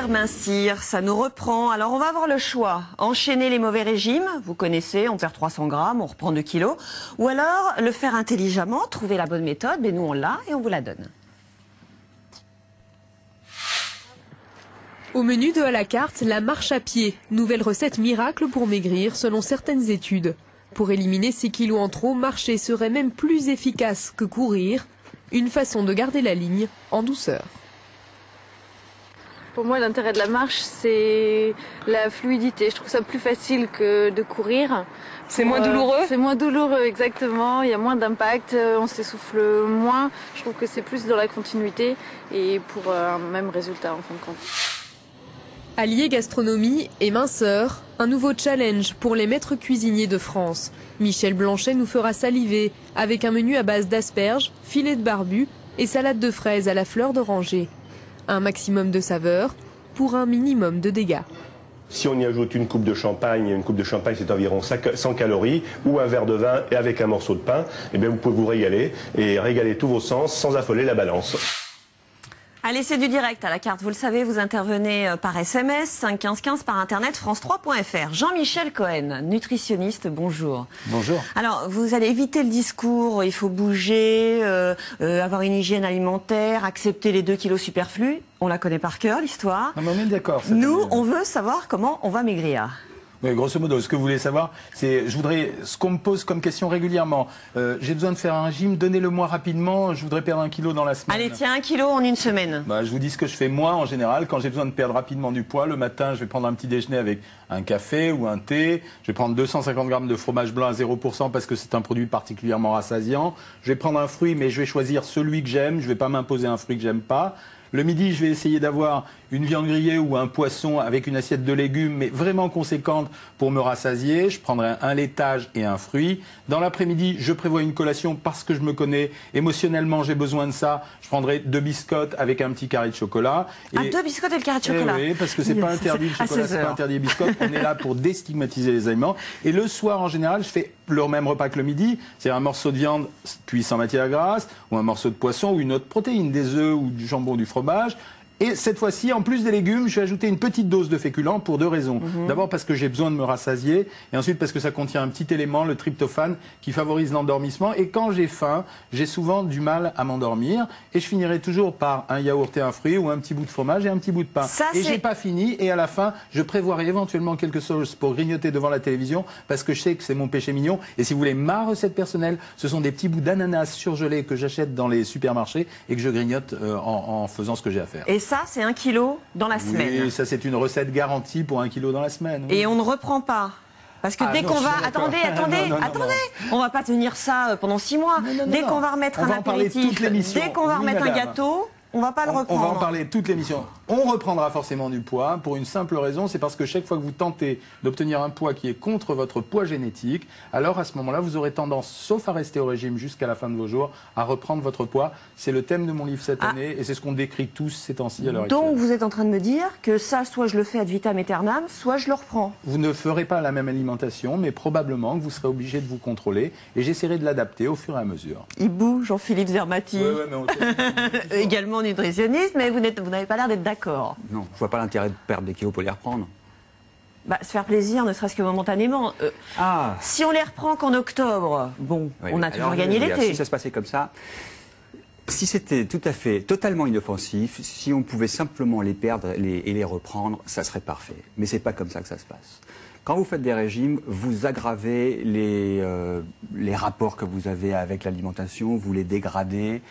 Mincir, ça nous reprend. Alors on va avoir le choix. Enchaîner les mauvais régimes, vous connaissez, on perd 300 grammes, on reprend 2 kilos. Ou alors le faire intelligemment, trouver la bonne méthode, mais nous on l'a et on vous la donne. Au menu de à la carte, la marche à pied, nouvelle recette miracle pour maigrir selon certaines études. Pour éliminer ces kilos en trop, marcher serait même plus efficace que courir. Une façon de garder la ligne en douceur. Pour moi, l'intérêt de la marche, c'est la fluidité. Je trouve ça plus facile que de courir. C'est moins douloureux ? C'est moins douloureux, exactement. Il y a moins d'impact, on s'essouffle moins. Je trouve que c'est plus dans la continuité et pour un même résultat en fin de compte. Allier gastronomie et minceur, un nouveau challenge pour les maîtres cuisiniers de France. Michel Blanchet nous fera saliver avec un menu à base d'asperges, filets de barbu et salade de fraises à la fleur d'oranger. Un maximum de saveur pour un minimum de dégâts. Si on y ajoute une coupe de champagne c'est environ 100 calories, ou un verre de vin et avec un morceau de pain, eh bien vous pouvez vous régaler et régaler tous vos sens sans affoler la balance. Allez, c'est du direct à la carte. Vous le savez, vous intervenez par SMS, 5 15 15 par internet, france3.fr. Jean-Michel Cohen, nutritionniste, bonjour. Bonjour. Alors, vous allez éviter le discours, il faut bouger, avoir une hygiène alimentaire, accepter les 2 kilos superflus. On la connaît par cœur, l'histoire. Non, mais on est d'accord. Nous, on veut savoir comment on va maigrir. Oui, grosso modo, ce que vous voulez savoir, c'est, ce qu'on me pose comme question régulièrement. J'ai besoin de faire un régime, donnez-le-moi rapidement, je voudrais perdre 1 kilo dans la semaine. Allez, tiens, 1 kilo en une semaine. Je vous dis ce que je fais moi en général. Quand j'ai besoin de perdre rapidement du poids, le matin, je vais prendre un petit déjeuner avec un café ou un thé. Je vais prendre 250 grammes de fromage blanc à 0% parce que c'est un produit particulièrement rassasiant. Je vais prendre un fruit, mais je vais choisir celui que j'aime. Je ne vais pas m'imposer un fruit que j'aime pas. Le midi, je vais essayer d'avoir une viande grillée ou un poisson avec une assiette de légumes, mais vraiment conséquente pour me rassasier. Je prendrai un laitage et un fruit. Dans l'après-midi, je prévois une collation parce que je me connais. Émotionnellement, j'ai besoin de ça. Je prendrai 2 biscottes avec un petit carré de chocolat. Et 2 biscottes et le carré de chocolat. Oui, parce que c'est pas interdit le chocolat, c'est pas interdit les biscottes. On est là pour déstigmatiser les aliments. Et le soir, en général, je fais le même repas que le midi. C'est un morceau de viande cuit sans matière grasse, ou un morceau de poisson, ou une autre protéine, des œufs ou du jambon, du fromage. Et cette fois-ci, en plus des légumes, je vais ajouter une petite dose de féculents pour 2 raisons. D'abord parce que j'ai besoin de me rassasier, et ensuite parce que ça contient un petit élément, le tryptophane, qui favorise l'endormissement. Et quand j'ai faim, j'ai souvent du mal à m'endormir. Et je finirai toujours par un yaourt et un fruit, ou un petit bout de fromage et un petit bout de pain. Et j'ai pas fini, et à la fin, je prévoirai éventuellement quelque chose pour grignoter devant la télévision, parce que je sais que c'est mon péché mignon. Et si vous voulez ma recette personnelle, ce sont des petits bouts d'ananas surgelés que j'achète dans les supermarchés et que je grignote en faisant ce que j'ai à faire. Et ça, c'est 1 kilo dans la semaine. Oui, ça c'est une recette garantie pour 1 kilo dans la semaine. Oui. Et on ne reprend pas. Parce que dès qu'on va... Attendez, on va pas tenir ça pendant 6 mois. Dès qu'on va remettre un apéritif, dès qu'on va remettre un gâteau, on va pas le reprendre. On va en parler toute l'émission. On reprendra forcément du poids pour une simple raison, c'est parce que chaque fois que vous tentez d'obtenir un poids qui est contre votre poids génétique, alors à ce moment-là, vous aurez tendance, sauf à rester au régime jusqu'à la fin de vos jours, à reprendre votre poids. C'est le thème de mon livre cette année et c'est ce qu'on décrit tous ces temps-ci à l'heure actuelle. Donc vous êtes en train de me dire que ça, soit je le fais ad vitam aeternam, soit je le reprends. Vous ne ferez pas la même alimentation, mais probablement que vous serez obligé de vous contrôler et j'essaierai de l'adapter au fur et à mesure. Hibou, Jean-Philippe Zermati, également nutritionniste, mais vous n'avez pas l'air d'être d'accord. Non, je vois pas l'intérêt de perdre des kilos pour les reprendre. Se faire plaisir, ne serait-ce que momentanément. Si on les reprend qu'en octobre, bon, on a toujours gagné l'été. Si ça se passait comme ça, si c'était totalement inoffensif, si on pouvait simplement les perdre et les reprendre, ça serait parfait. Mais c'est pas comme ça que ça se passe. Quand vous faites des régimes, vous aggravez les rapports que vous avez avec l'alimentation, vous les dégradez.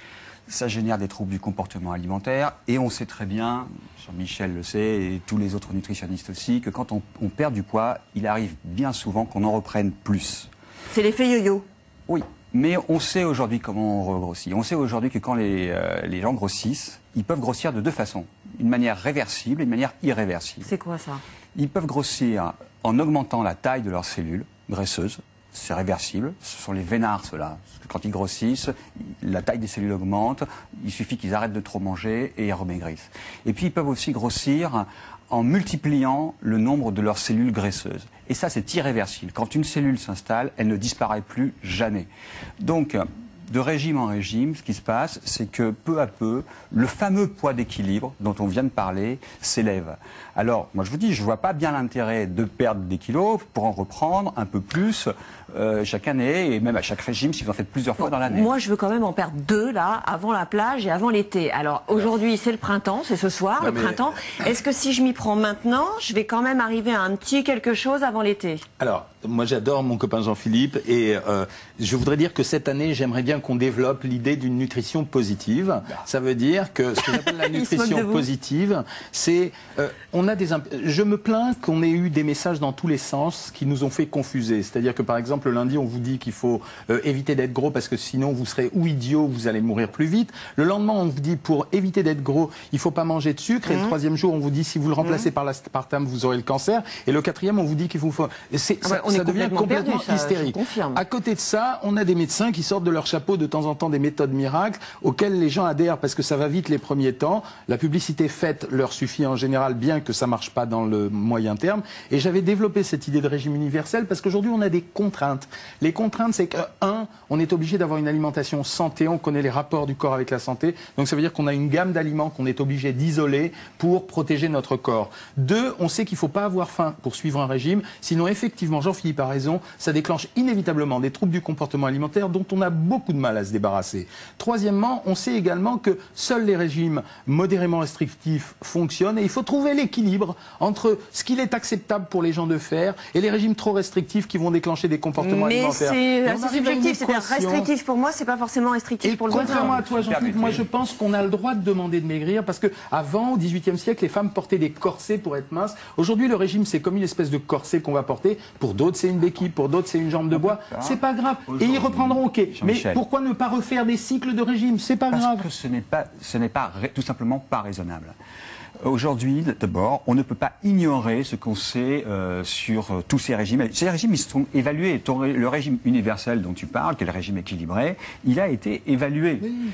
Ça génère des troubles du comportement alimentaire et on sait très bien, Jean-Michel le sait et tous les autres nutritionnistes aussi, que quand on perd du poids, il arrive bien souvent qu'on en reprenne plus. C'est l'effet yo-yo. Oui, mais on sait aujourd'hui comment on regrossit. On sait aujourd'hui que quand les gens grossissent, ils peuvent grossir de 2 façons. Une manière réversible et une manière irréversible. C'est quoi ça? Ils peuvent grossir en augmentant la taille de leurs cellules graisseuses. C'est réversible, ce sont les vénards ceux-là. Quand ils grossissent, la taille des cellules augmente, il suffit qu'ils arrêtent de trop manger et ils remaigrissent. Et puis ils peuvent aussi grossir en multipliant le nombre de leurs cellules graisseuses. Et ça c'est irréversible. Quand une cellule s'installe, elle ne disparaît plus jamais. Donc de régime en régime, ce qui se passe, c'est que peu à peu, le fameux poids d'équilibre dont on vient de parler s'élève. Alors, moi je vous dis, je ne vois pas bien l'intérêt de perdre des kilos pour en reprendre un peu plus chaque année, et même à chaque régime si vous en faites plusieurs fois dans l'année. Moi je veux quand même en perdre 2 là, avant la plage et avant l'été. Alors aujourd'hui c'est le printemps, c'est ce soir, le printemps. Est-ce que si je m'y prends maintenant, je vais quand même arriver à un petit quelque chose avant l'été? Alors, moi j'adore mon copain Jean-Philippe et je voudrais dire que cette année, j'aimerais bien qu'on développe l'idée d'une nutrition positive. Ça veut dire que ce que j'appelle la nutrition positive, c'est... je me plains qu'on ait eu des messages dans tous les sens qui nous ont fait confuser. C'est-à-dire que par exemple, le lundi, on vous dit qu'il faut éviter d'être gros parce que sinon vous serez ou idiot ou vous allez mourir plus vite. Le lendemain, on vous dit pour éviter d'être gros, il ne faut pas manger de sucre. Et le troisième jour, on vous dit si vous le remplacez par l'aspartame, vous aurez le cancer. Et le quatrième, on vous dit qu'il vous faut... Ça devient complètement hystérique. À côté de ça, on a des médecins qui sortent de leur chapeau de temps en temps des méthodes miracles auxquelles les gens adhèrent parce que ça va vite les premiers temps. La publicité faite leur suffit en général, bien que ça ne marche pas dans le moyen terme. Et j'avais développé cette idée de régime universel parce qu'aujourd'hui, on a des contraintes. Les contraintes, c'est que, on est obligé d'avoir une alimentation santé. On connaît les rapports du corps avec la santé. Donc ça veut dire qu'on a une gamme d'aliments qu'on est obligé d'isoler pour protéger notre corps. 2, on sait qu'il ne faut pas avoir faim pour suivre un régime. Sinon, effectivement, Jean-Philippe a raison, ça déclenche inévitablement des troubles du comportement alimentaire dont on a beaucoup de mal à se débarrasser. Troisièmement, on sait également que seuls les régimes modérément restrictifs fonctionnent et il faut trouver l'équilibre entre ce qu'il est acceptable pour les gens de faire et les régimes trop restrictifs qui vont déclencher des comportements alimentaires. Mais c'est subjectif, c'est-à-dire restrictif pour moi, c'est pas forcément restrictif pour le voisin. Contrairement à toi, Jean-Philippe, moi je pense qu'on a le droit de demander de maigrir parce que avant, au XVIIIe siècle, les femmes portaient des corsets pour être minces. Aujourd'hui, le régime, c'est comme une espèce de corset qu'on va porter. Pour d'autres, c'est une béquille, pour d'autres, c'est une jambe de bois. C'est pas grave. Et ils reprendront, ok. Mais pourquoi ne pas refaire des cycles de régime? C'est pas grave. Parce que ce n'est pas tout simplement pas raisonnable. Aujourd'hui, d'abord, on ne peut pas ignorer ce qu'on sait sur tous ces régimes. Ces régimes, ils sont évalués. Le régime universel dont tu parles, qui est le régime équilibré, il a été évalué. Oui.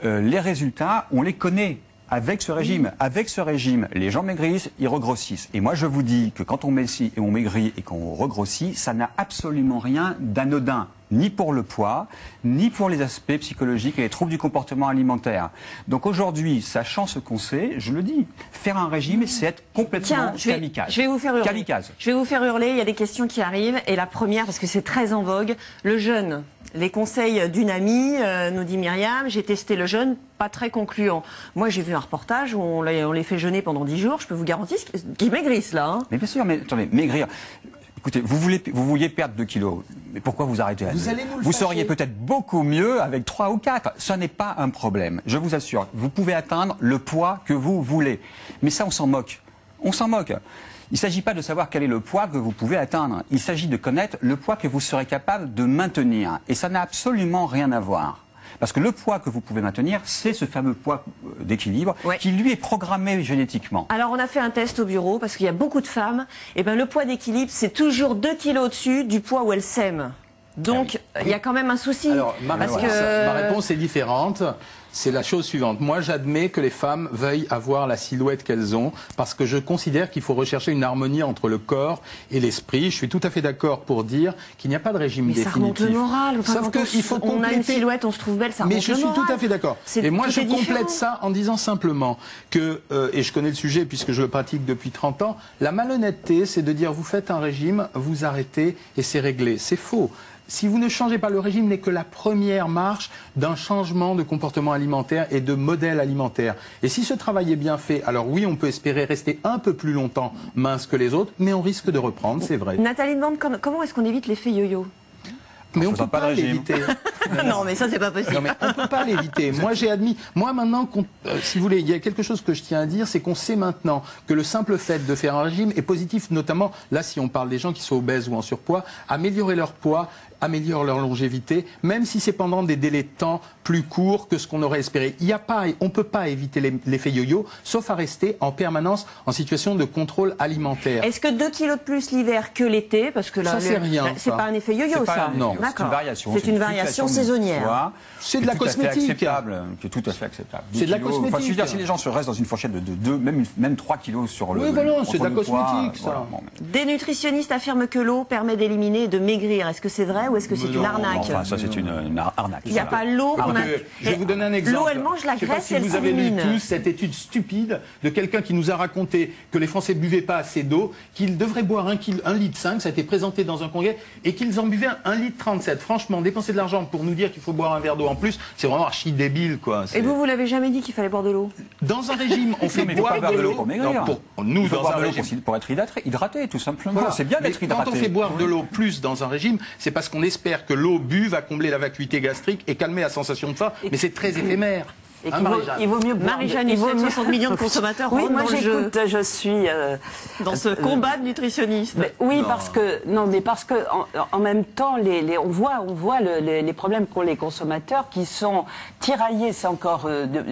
Les résultats, on les connaît. Avec ce régime. Oui. Avec ce régime, les gens maigrissent, ils regrossissent. Et moi, je vous dis que quand on maigrit et qu'on regrossit, ça n'a absolument rien d'anodin. Ni pour le poids, ni pour les aspects psychologiques et les troubles du comportement alimentaire. Donc aujourd'hui, sachant ce qu'on sait, je le dis, faire un régime, c'est être complètement kamikaze. Je vais vous faire hurler. Kamikaze. Je vais vous faire hurler, il y a des questions qui arrivent. Et la première, parce que c'est très en vogue, le jeûne. Les conseils d'une amie, nous dit Myriam, j'ai testé le jeûne, pas très concluant. Moi, j'ai vu un reportage où on les fait jeûner pendant 10 jours, je peux vous garantir qu'ils maigrissent là. Hein. Mais bien sûr, mais attendez, maigrir... Écoutez, vous vouliez perdre 2 kilos, mais pourquoi vous arrêtez à 2? Vous seriez peut-être beaucoup mieux avec 3 ou 4. Ce n'est pas un problème, je vous assure. Vous pouvez atteindre le poids que vous voulez. Mais ça, on s'en moque. On s'en moque. Il ne s'agit pas de savoir quel est le poids que vous pouvez atteindre. Il s'agit de connaître le poids que vous serez capable de maintenir. Et ça n'a absolument rien à voir. Parce que le poids que vous pouvez maintenir, c'est ce fameux poids d'équilibre qui, lui, est programmé génétiquement. Alors, on a fait un test au bureau, parce qu'il y a beaucoup de femmes. Et ben, le poids d'équilibre, c'est toujours 2 kilos au-dessus du poids où elles s'aiment. Donc, il y a quand même un souci. Alors, ma réponse est différente. C'est la chose suivante. Moi, j'admets que les femmes veuillent avoir la silhouette qu'elles ont parce que je considère qu'il faut rechercher une harmonie entre le corps et l'esprit. Je suis tout à fait d'accord pour dire qu'il n'y a pas de régime définitif. Mais ça remonte le moral. Enfin, sauf qu'il faut compléter. On a une silhouette, on se trouve belle, ça remonte le moral. Mais je suis tout à fait d'accord. Et moi, je complète ça en disant simplement que, et je connais le sujet puisque je le pratique depuis 30 ans, la malhonnêteté, c'est de dire vous faites un régime, vous arrêtez et c'est réglé. C'est faux. Si vous ne changez pas, le régime n'est que la première marche d'un changement de comportement alimentaire et de modèle alimentaire. Et si ce travail est bien fait, alors oui, on peut espérer rester un peu plus longtemps mince que les autres, mais on risque de reprendre, c'est vrai. Nathalie demande comment est-ce qu'on évite l'effet yo-yo? Mais on ne peut pas l'éviter. Non, mais ça, c'est pas possible. Non, mais on ne peut pas l'éviter. Moi, j'ai admis. Moi, maintenant, si vous voulez, il y a quelque chose que je tiens à dire, c'est qu'on sait maintenant que le simple fait de faire un régime est positif, notamment, là, si on parle des gens qui sont obèses ou en surpoids, améliorer leur poids, améliore leur longévité, même si c'est pendant des délais de temps plus courts que ce qu'on aurait espéré. On ne peut pas éviter l'effet yo-yo, sauf à rester en permanence en situation de contrôle alimentaire. Est-ce que 2 kilos de plus l'hiver que l'été, parce que là, ça c'est rien. C'est pas un effet yo-yo, ça. Non, c'est une variation. C'est une variation saisonnière. C'est de la cosmétique. C'est tout à fait acceptable. C'est de la cosmétique. Enfin, je veux dire, si les gens se restent dans une fourchette de 2, même 3 kilos sur le. Oui, voilà, c'est de la cosmétique, ça. Des nutritionnistes affirment que l'eau permet d'éliminer et de maigrir. Est-ce que c'est vrai ou est-ce que c'est une arnaque? Enfin, ça c'est une arnaque. Il n'y a pas l'eau qu'on a... Je vais vous donner un exemple. L'eau, elle mange la graisse et elle vous avez lu s'élimine. tous cette étude stupide de quelqu'un qui nous a raconté que les Français ne buvaient pas assez d'eau, qu'ils devraient boire 1,5 litre, ça a été présenté dans un congrès, et qu'ils en buvaient 1,37 litre. Franchement, dépenser de l'argent pour nous dire qu'il faut boire un verre d'eau en plus, c'est vraiment archi débile, quoi. Et vous l'avez jamais dit qu'il fallait boire de l'eau? Dans un régime, on fait boire de l'eau pour maigrir. Nous, dans dans un un régime, pour être hydraté, tout simplement. voilà. C'est bien d'être hydraté. Quand on fait boire de l'eau plus dans un régime, c'est parce qu'on espère que l'eau bue va combler la vacuité gastrique et calmer la sensation de faim, mais c'est très éphémère. Et il vaut mieux boire. Marie-Jeanne, il faut 60 millions de consommateurs. Oui, rentrent moi dans le jeu, j'écoute, je suis dans ce combat de nutritionnistes. oui, parce que en même temps, on voit les problèmes qu'ont les consommateurs qui sont tiraillés. C'est encore,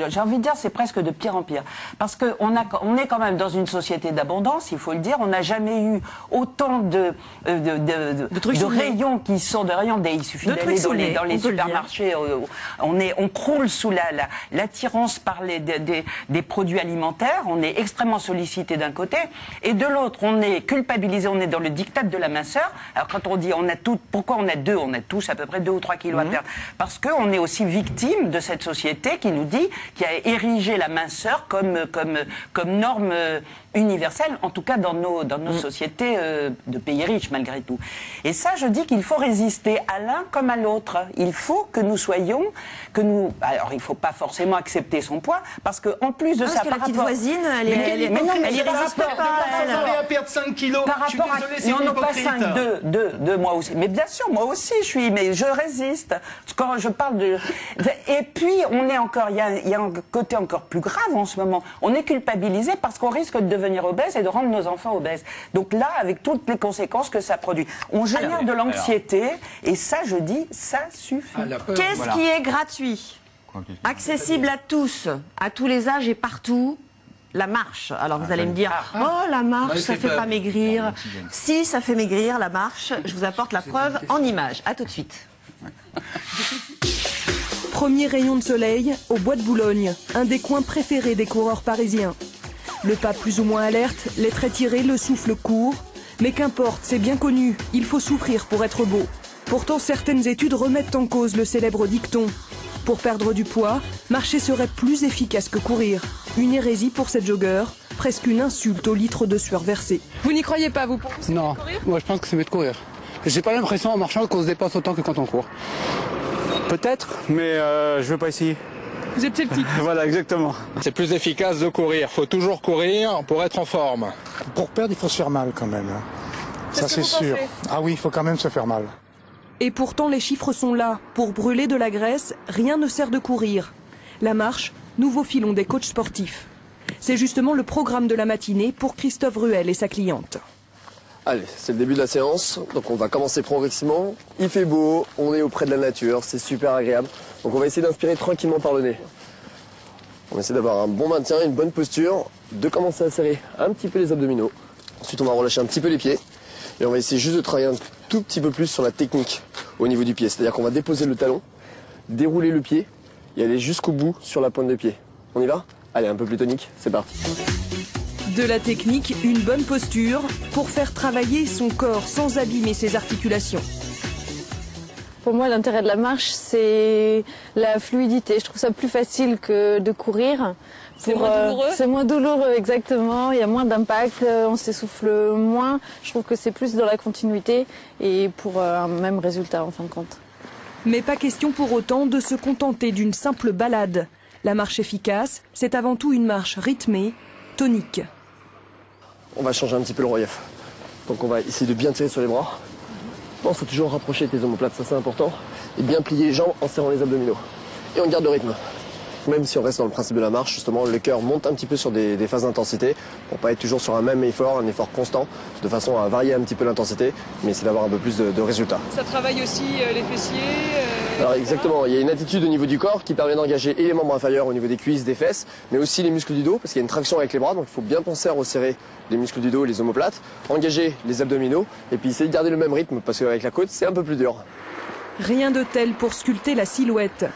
j'ai envie de dire, c'est presque de pire en pire. Parce que on est quand même dans une société d'abondance, il faut le dire. On n'a jamais eu autant de rayons qui sont de rayons. Il suffit d'aller dans les supermarchés. On croule sous l'attirance par des produits alimentaires, on est extrêmement sollicité d'un côté, et de l'autre, on est culpabilisé, on est dans le diktat de la minceur. Alors quand on dit pourquoi on a tous à peu près 2 ou 3 kilos à perdre? Parce qu'on est aussi victime de cette société qui nous dit, qui a érigé la minceur comme norme universelle, en tout cas dans nos sociétés de pays riches malgré tout. Et ça, je dis qu'il faut résister à l'un comme à l'autre. Il faut que nous soyons, alors il ne faut pas forcément accepter son poids, parce qu'en plus de ça, que la petite voisine, elle y résiste pas. Elle à perdre 5 kilos. Par rapport non, pas 5, 2 moi aussi. Mais bien sûr, moi aussi, mais je résiste. Quand je parle de... Et puis, il y a un côté encore plus grave en ce moment. On est culpabilisé parce qu'on risque de devenir obèse et de rendre nos enfants obèses. Donc là, avec toutes les conséquences que ça produit, on génère de l'anxiété, et ça, je dis, ça suffit. Qu'est-ce qui est gratuit, accessible à tous les âges et partout? La marche. Alors vous allez me dire, la marche, ça fait pas maigrir. Si, ça fait maigrir, la marche. Je vous apporte la preuve en images. À tout de suite. Premier rayon de soleil au Bois de Boulogne, un des coins préférés des coureurs parisiens. Le pas plus ou moins alerte, les traits tirés, le souffle court. Mais qu'importe, c'est bien connu, il faut souffrir pour être beau. Pourtant, certaines études remettent en cause le célèbre dicton. Pour perdre du poids, marcher serait plus efficace que courir. Une hérésie pour cette jogger, presque une insulte au litre de sueur versée. Vous n'y croyez pas, vous? Non, moi je pense que c'est mieux de courir. J'ai pas l'impression en marchant qu'on se dépasse autant que quand on court. Peut-être, mais je veux pas essayer. Vous êtes sceptique? Voilà, exactement. C'est plus efficace de courir. Faut toujours courir pour être en forme. Pour perdre, il faut se faire mal quand même. Ça c'est sûr. Ah oui, il faut quand même se faire mal. Et pourtant, les chiffres sont là. Pour brûler de la graisse, rien ne sert de courir. La marche, nouveau filon des coachs sportifs. C'est justement le programme de la matinée pour Christophe Ruel et sa cliente. Allez, c'est le début de la séance, donc on va commencer progressivement. Il fait beau, on est auprès de la nature, c'est super agréable. Donc on va essayer d'inspirer tranquillement par le nez. On va essayer d'avoir un bon maintien, une bonne posture, de commencer à serrer un petit peu les abdominaux. Ensuite on va relâcher un petit peu les pieds. Et on va essayer juste de travailler un tout petit peu plus sur la technique au niveau du pied. C'est-à-dire qu'on va déposer le talon, dérouler le pied et aller jusqu'au bout sur la pointe de pied. On y va? Allez, un peu plus tonique, c'est parti. De la technique, une bonne posture pour faire travailler son corps sans abîmer ses articulations. Pour moi, l'intérêt de la marche, c'est la fluidité. Je trouve ça plus facile que de courir. C'est moins douloureux? C'est moins douloureux, exactement. Il y a moins d'impact, on s'essouffle moins. Je trouve que c'est plus dans la continuité et pour un même résultat en fin de compte. Mais pas question pour autant de se contenter d'une simple balade. La marche efficace, c'est avant tout une marche rythmée, tonique. On va changer un petit peu le relief. Donc on va essayer de bien tirer sur les bras. Pense à toujours rapprocher tes omoplates, ça c'est important. Et bien plier les jambes en serrant les abdominaux. Et on garde le rythme. Même si on reste dans le principe de la marche, justement, le cœur monte un petit peu sur des phases d'intensité pour pas être toujours sur un même effort, un effort constant, de façon à varier un petit peu l'intensité, mais c'est d'avoir un peu plus de résultats. Ça travaille aussi les fessiers Alors exactement, il y a une attitude au niveau du corps qui permet d'engager et les membres inférieurs au niveau des cuisses, des fesses, mais aussi les muscles du dos, parce qu'il y a une traction avec les bras, donc il faut bien penser à resserrer les muscles du dos et les omoplates, engager les abdominaux, et puis essayer de garder le même rythme, parce qu'avec la côte, c'est un peu plus dur. Rien de tel pour sculpter la silhouette.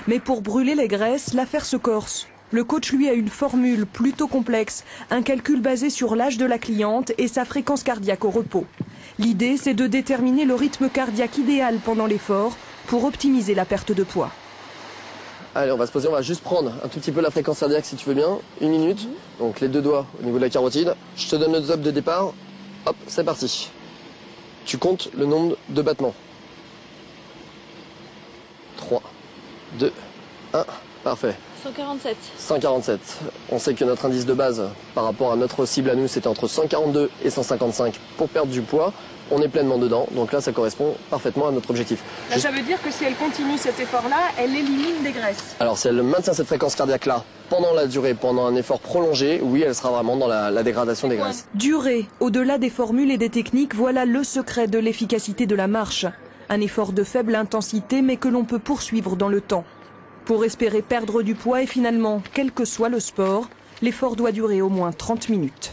Mais pour brûler les graisses, l'affaire se corse. Le coach, lui, a une formule plutôt complexe, un calcul basé sur l'âge de la cliente et sa fréquence cardiaque au repos. L'idée, c'est de déterminer le rythme cardiaque idéal pendant l'effort pour optimiser la perte de poids. Allez, on va se poser, on va juste prendre un tout petit peu la fréquence cardiaque si tu veux bien. 1 minute, donc les 2 doigts au niveau de la carotide. Je te donne le top de départ. Hop, c'est parti. Tu comptes le nombre de battements. 3, 2, 1, parfait. 147. 147. On sait que notre indice de base par rapport à notre cible à nous, c'était entre 142 et 155 pour perdre du poids. On est pleinement dedans, donc là ça correspond parfaitement à notre objectif. Là, ça veut dire que si elle continue cet effort-là, elle élimine des graisses. Alors si elle maintient cette fréquence cardiaque-là pendant la durée, pendant un effort prolongé, oui, elle sera vraiment dans la dégradation des graisses. Durée, au-delà des formules et des techniques, voilà le secret de l'efficacité de la marche. Un effort de faible intensité mais que l'on peut poursuivre dans le temps. Pour espérer perdre du poids et finalement, quel que soit le sport, l'effort doit durer au moins 30 minutes.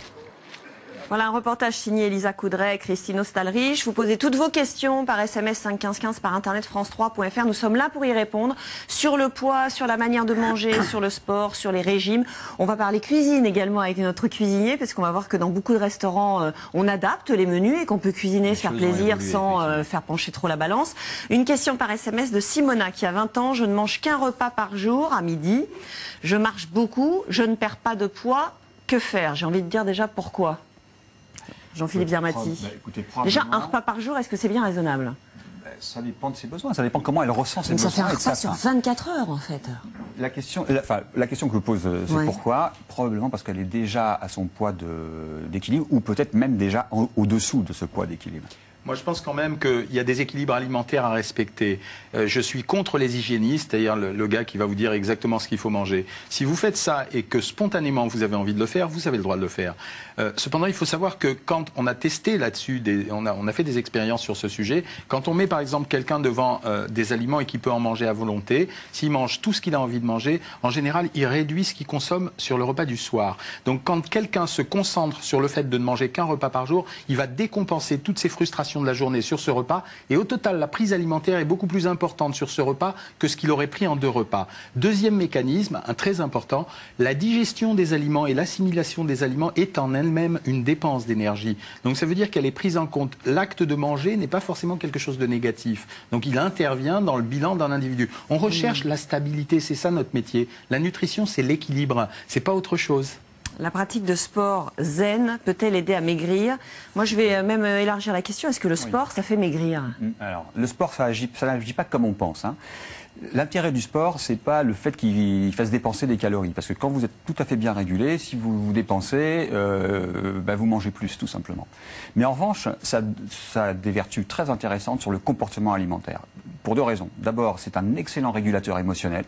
Voilà un reportage signé Elisa Coudray et Christine Ostalrich. Vous posez toutes vos questions par SMS 51515, par internet france3.fr. Nous sommes là pour y répondre sur le poids, sur la manière de manger, sur le sport, sur les régimes. On va parler cuisine également avec notre cuisinier parce qu'on va voir que dans beaucoup de restaurants, on adapte les menus et qu'on peut cuisiner, se faire plaisir sans faire pencher trop la balance. Une question par SMS de Simona qui a 20 ans. Je ne mange qu'un repas par jour à midi. Je marche beaucoup, je ne perds pas de poids. Que faire? J'ai envie de dire déjà pourquoi. Jean-Philippe Zermati. Déjà, un repas par jour, est-ce que c'est bien raisonnable? Ça dépend de ses besoins, ça dépend comment elle ressent ses besoins. Ça fait un repas sur 24 heures, en fait. La question que je pose, c'est pourquoi? Probablement parce qu'elle est déjà à son poids d'équilibre, ou peut-être même déjà au-dessous de ce poids d'équilibre. Moi, je pense quand même qu'il y a des équilibres alimentaires à respecter. Je suis contre les hygiénistes, c'est-à-dire le gars qui va vous dire exactement ce qu'il faut manger. Si vous faites ça et que spontanément vous avez envie de le faire, vous avez le droit de le faire. Cependant, il faut savoir que quand on a testé là-dessus, on a fait des expériences sur ce sujet, quand on met par exemple quelqu'un devant des aliments et qu'il peut en manger à volonté, s'il mange tout ce qu'il a envie de manger, en général, il réduit ce qu'il consomme sur le repas du soir. Donc quand quelqu'un se concentre sur le fait de ne manger qu'un repas par jour, il va décompenser toutes ses frustrations de la journée sur ce repas et au total la prise alimentaire est beaucoup plus importante sur ce repas que ce qu'il aurait pris en 2 repas. Deuxième mécanisme, un très important, la digestion des aliments et l'assimilation des aliments est en elle-même une dépense d'énergie. Donc ça veut dire qu'elle est prise en compte. L'acte de manger n'est pas forcément quelque chose de négatif. Donc il intervient dans le bilan d'un individu. On recherche la stabilité, c'est ça notre métier. La nutrition, c'est l'équilibre, c'est pas autre chose. La pratique de sport zen peut-elle aider à maigrir? Moi, je vais même élargir la question. Est-ce que le sport, ça fait maigrir? Alors, le sport, ça n'agit pas comme on pense. L'intérêt du sport, c'est pas le fait qu'il fasse dépenser des calories. Parce que quand vous êtes tout à fait bien régulé, si vous vous dépensez, vous mangez plus, tout simplement. Mais en revanche, ça a des vertus très intéressantes sur le comportement alimentaire. Pour 2 raisons. D'abord, c'est un excellent régulateur émotionnel.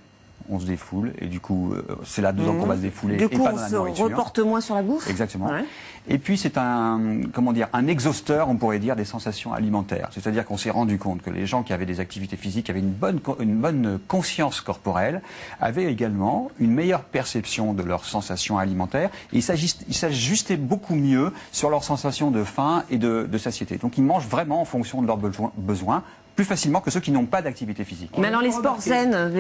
On se défoule et du coup, c'est là-dedans qu'on va se défouler. Du coup, on se reporte moins sur la bouffe. Exactement. Ouais. Et puis, c'est un exhausteur, on pourrait dire, des sensations alimentaires. C'est-à-dire qu'on s'est rendu compte que les gens qui avaient des activités physiques avaient une bonne conscience corporelle, avaient également une meilleure perception de leurs sensations alimentaires et ils s'ajustaient beaucoup mieux sur leurs sensations de faim et de satiété. Donc, ils mangent vraiment en fonction de leurs besoins. Plus facilement que ceux qui n'ont pas d'activité physique. Mais alors les sports zen,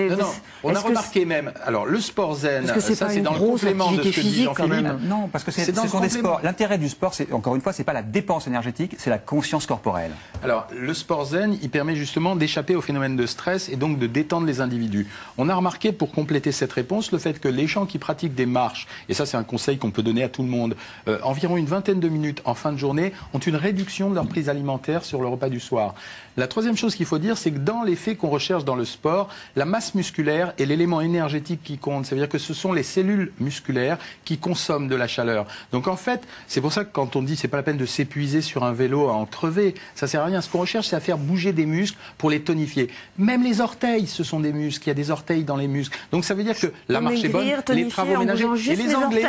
on a remarqué même. Alors le sport zen, ça c'est dans le complément de ce que dit Jean-Philippe. Non, parce que ce sont des sports. L'intérêt du sport, c'est encore une fois, c'est pas la dépense énergétique, c'est la conscience corporelle. Alors le sport zen, il permet justement d'échapper au phénomène de stress et donc de détendre les individus. On a remarqué pour compléter cette réponse le fait que les gens qui pratiquent des marches, et ça c'est un conseil qu'on peut donner à tout le monde, environ une vingtaine de minutes en fin de journée, ont une réduction de leur prise alimentaire sur le repas du soir. La troisième chose qu'il faut dire, c'est que dans les faits qu'on recherche dans le sport, la masse musculaire est l'élément énergétique qui compte. Ça veut dire que ce sont les cellules musculaires qui consomment de la chaleur. Donc en fait, c'est pour ça que quand on dit c'est pas la peine de s'épuiser sur un vélo à en crever, ça sert à rien. Ce qu'on recherche, c'est à faire bouger des muscles pour les tonifier. Même les orteils, ce sont des muscles. Il y a des orteils dans les muscles. Donc ça veut dire que la marche est bonne, les travaux ménagers et les Anglais.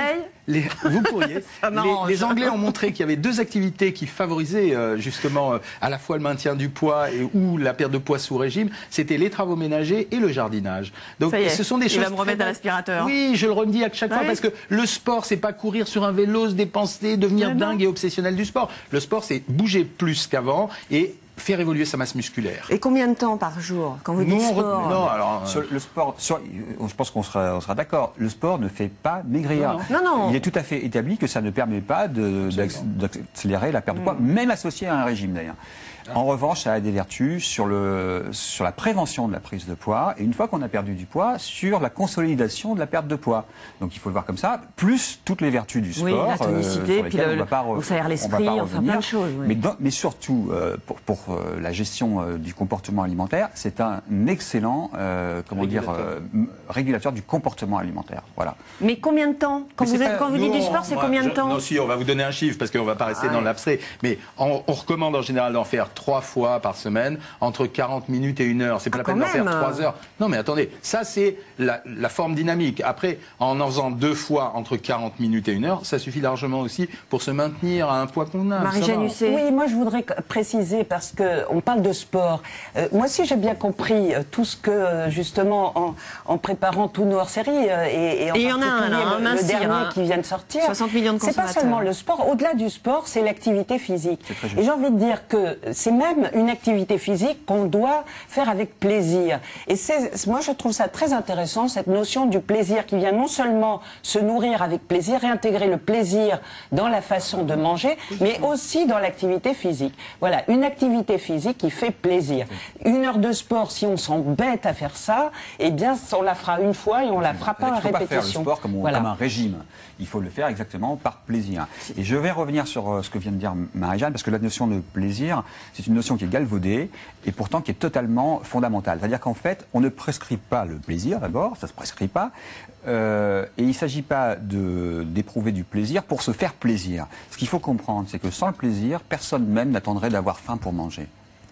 Vous pourriez. Les Anglais ont montré qu'il y avait 2 activités qui favorisaient justement à la fois le maintien du poids ou la perte de poids sous régime, c'était les travaux ménagers et le jardinage. Donc ce sont des choses. Il va me remettre à l'aspirateur. Oui, je le redis à chaque fois parce que le sport, c'est pas courir sur un vélo, se dépenser, devenir dingue et obsessionnel du sport. Le sport, c'est bouger plus qu'avant et faire évoluer sa masse musculaire. Et combien de temps par jour quand vous dites sport? Non, alors le sport, je pense qu'on sera d'accord. Le sport ne fait pas maigrir. Non. Il est tout à fait établi que ça ne permet pas d'accélérer la perte de poids, même associé à un régime d'ailleurs. En revanche, ça a des vertus sur la prévention de la prise de poids et une fois qu'on a perdu du poids, sur la consolidation de la perte de poids. Donc il faut le voir comme ça, plus toutes les vertus du sport. Oui, la tonicité, puis ça aère l'esprit, enfin plein de choses. Oui. Mais surtout, pour la gestion du comportement alimentaire, c'est un excellent régulateur du comportement alimentaire. Voilà. Mais combien de temps? Quand vous dites du sport, c'est combien de temps? Non, si, on va vous donner un chiffre parce qu'on ne va pas rester dans l'abstrait. Mais on recommande en général d'en faire 3 fois par semaine, entre 40 minutes et 1 heure. C'est pas la peine d'en faire 3 heures. Non, mais attendez, ça c'est la forme dynamique. Après, en faisant 2 fois entre 40 minutes et 1 heure, ça suffit largement aussi pour se maintenir à un poids convenable. Marie-Jeanne Husset. Oui, moi je voudrais préciser parce qu'on parle de sport. Moi aussi j'ai bien compris tout ce que justement en préparant tous nos hors-séries et en il y en a le dernier qui vient de sortir. 60 millions de consommateurs. C'est pas seulement le sport. Au-delà du sport, c'est l'activité physique. Et j'ai envie de dire que c'est même une activité physique qu'on doit faire avec plaisir. Et moi je trouve ça très intéressant, cette notion du plaisir qui vient non seulement se nourrir avec plaisir, réintégrer le plaisir dans la façon de manger, mais aussi dans l'activité physique. Voilà, une activité physique qui fait plaisir. 1 heure de sport, si on s'embête à faire ça, eh bien on la fera une fois et on la fera pas à répétition. Il ne faut pas faire le sport comme un régime. Il faut le faire exactement par plaisir. Et je vais revenir sur ce que vient de dire Marie-Jeanne, parce que la notion de plaisir, c'est une notion qui est galvaudée et pourtant qui est totalement fondamentale. C'est-à-dire qu'en fait, on ne prescrit pas le plaisir d'abord, ça ne se prescrit pas, et il ne s'agit pas d'éprouver du plaisir pour se faire plaisir. Ce qu'il faut comprendre, c'est que sans le plaisir, personne même n'attendrait d'avoir faim pour manger.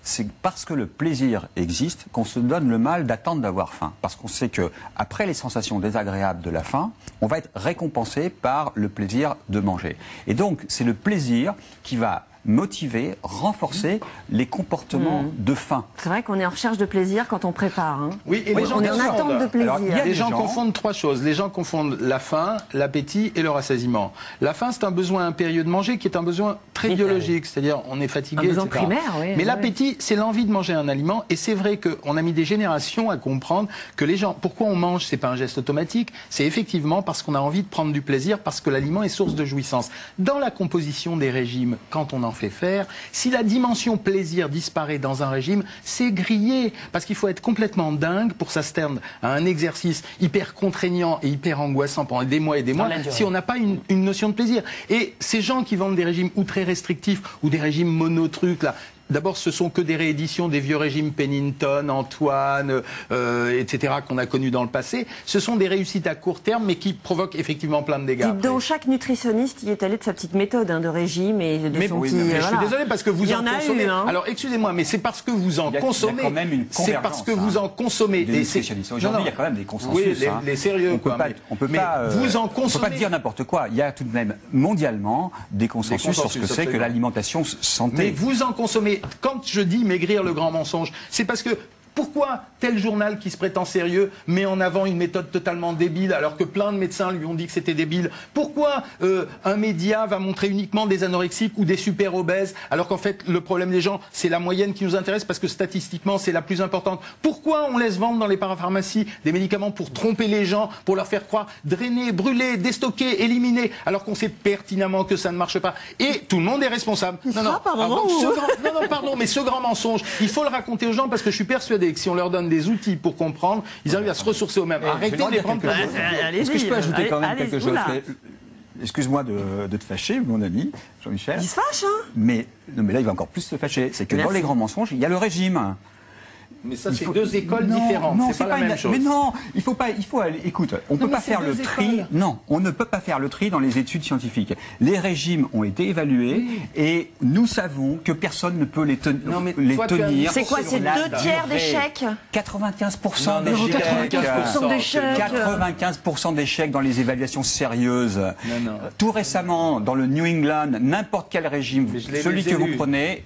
C'est parce que le plaisir existe qu'on se donne le mal d'attendre d'avoir faim. Parce qu'on sait que après les sensations désagréables de la faim, on va être récompensé par le plaisir de manger. Et donc, c'est le plaisir qui va motiver, renforcer les comportements de faim. C'est vrai qu'on est en recherche de plaisir quand on prépare. Hein. Oui, et les gens on est en attente de plaisir. Alors, les gens confondent 3 choses. Les gens confondent la faim, l'appétit et le rassasiement. La faim, c'est un besoin impérieux de manger qui est un besoin très biologique, c'est-à-dire on est fatigué, un besoin primaire, oui. Mais l'appétit, c'est l'envie de manger un aliment, et c'est vrai qu'on a mis des générations à comprendre que les gens, pourquoi on mange, c'est pas un geste automatique, c'est effectivement parce qu'on a envie de prendre du plaisir, parce que l'aliment est source de jouissance. Dans la composition des régimes, quand on en fait faire, si la dimension plaisir disparaît dans un régime, c'est grillé, parce qu'il faut être complètement dingue pour s'astreindre à un exercice hyper contraignant et hyper angoissant pendant des mois et des mois, si on n'a pas une notion de plaisir. Et ces gens qui vendent des régimes ou très restrictifs ou des régimes monotrucs, là, d'abord, ce sont que des rééditions des vieux régimes Pennington, Antoine, etc., qu'on a connus dans le passé. Ce sont des réussites à court terme, mais qui provoquent effectivement plein de dégâts. Donc, chaque nutritionniste y est allé de sa petite méthode de régime et de son petit... Je suis désolé parce que vous en consommez. Hein. Alors, excusez-moi, mais c'est parce que vous en consommez. Il y a quand même une convergence. C'est parce que vous en consommez. Aujourd'hui, il y a quand même des consensus. Oui, les sérieux. On peut pas dire n'importe quoi. Il y a tout de même mondialement des consensus sur ce que c'est que l'alimentation santé. Mais vous en consommez. Quand je dis maigrir le grand mensonge, c'est parce que pourquoi tel journal qui se prétend sérieux met en avant une méthode totalement débile alors que plein de médecins lui ont dit que c'était débile? Pourquoi un média va montrer uniquement des anorexiques ou des super obèses alors qu'en fait le problème des gens c'est la moyenne qui nous intéresse parce que statistiquement c'est la plus importante? Pourquoi on laisse vendre dans les parapharmacies des médicaments pour tromper les gens, pour leur faire croire drainer, brûler, déstocker, éliminer alors qu'on sait pertinemment que ça ne marche pas? Et tout le monde est responsable. Pardon, mais ce grand mensonge, il faut le raconter aux gens parce que je suis persuadé que si on leur donne des outils pour comprendre, ils arrivent à se ressourcer eux-mêmes. Arrêtez de les prendre. Est-ce que je peux ajouter quand même quelque chose? Excuse-moi de te fâcher, mon ami Jean-Michel. Il se fâche, hein? Mais là, il va encore plus se fâcher. C'est que dans les grands mensonges, il y a le régime. Mais ça, c'est 2 écoles différentes. Non, c'est pas la même chose. Mais non, il faut aller. Écoute, on peut pas faire le tri. Non, on ne peut pas faire le tri dans les études scientifiques. Les régimes ont été évalués et nous savons que personne ne peut les tenir. C'est quoi? C'est 2 tiers d'échecs? 95% d'échecs. 95% d'échecs dans les évaluations sérieuses. Tout récemment, dans le New England, n'importe quel régime, celui que vous prenez,